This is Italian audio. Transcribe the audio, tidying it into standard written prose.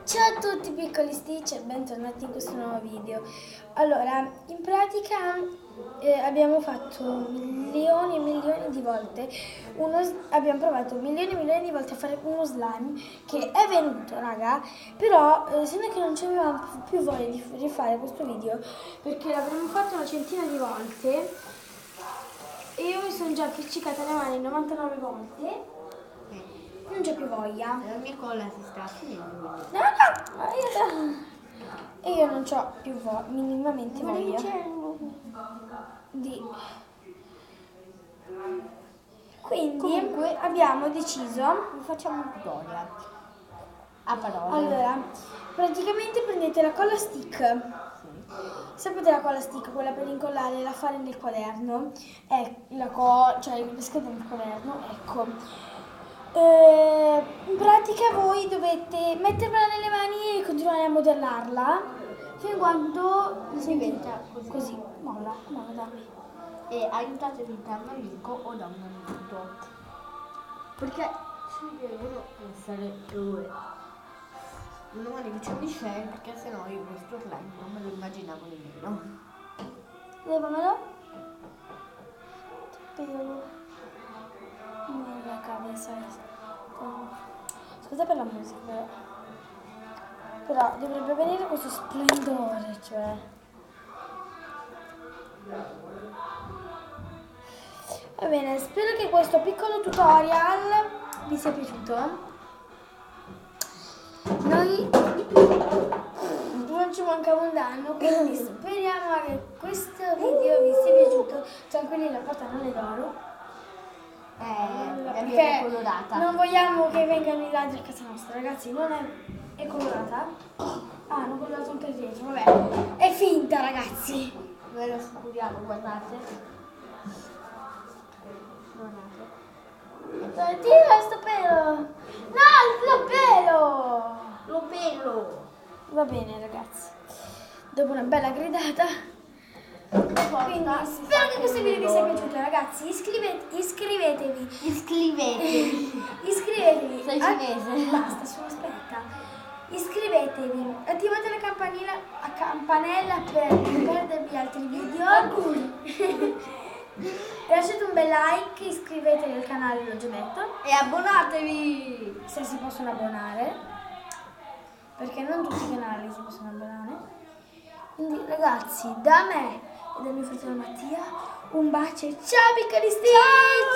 Ciao a tutti piccoli Stitch e bentornati in questo nuovo video. Allora, in pratica abbiamo fatto milioni e milioni di volte, abbiamo provato milioni e milioni di volte a fare uno slime che è venuto, raga, però sembra che non ci avevamo più voglia di rifare questo video perché l'avremmo fatto una centina di volte e io mi sono già appiccicata le mani 99 volte. Non c'è più voglia. La mia colla si sta finendo. E io non ho più minimamente voglia di... Quindi comunque abbiamo deciso... Facciamo un tutorial. A parole. Allora, praticamente prendete la colla stick. Sapete la colla stick, quella per incollare e la fare nel quaderno? Cioè per scrivere nel quaderno, ecco. In pratica voi dovete metterla nelle mani e continuare a modellarla fino a quando Diventa così. Molla, dammi. E aiutatevi da un amico o da un amico. Perché ci devono essere due. Non mani vicino di sé, perché sennò io questo slime non me lo immaginavo nemmeno. Levamelo. Pelo. Nella cabeza. Scusa per la musica, però dovrebbe venire questo splendore, cioè. Va bene, spero che questo piccolo tutorial vi sia piaciuto. Noi non ci mancava un danno, quindi speriamo che questo video vi sia piaciuto. Tranquilli, la porta non è d'oro. Perché colorata. Non vogliamo che vengano i ladri a casa nostra, ragazzi, non è colorata. Ah, hanno colorato anche dietro, vabbè. È finta, ragazzi. Ve lo assicuriamo, guardate. Guardate. Tira sto pelo. No, Lo pelo. Va bene, ragazzi. Dopo una bella gridata. Quindi spero che questo video vi sia piaciuto, ragazzi. Iscrivetevi. Iscrivetevi. Sei cinese. Basta, solo aspetta. Iscrivetevi. Attivate la campanella per non perdervi altri video. Lasciate un bel like, iscrivetevi al canale, l'ho già detto. E abbonatevi. Se si possono abbonare. Perché non tutti i canali si possono abbonare. Quindi ragazzi, da me e dal mio fratello Mattia, un bacio. Ciao piccoli Stitch!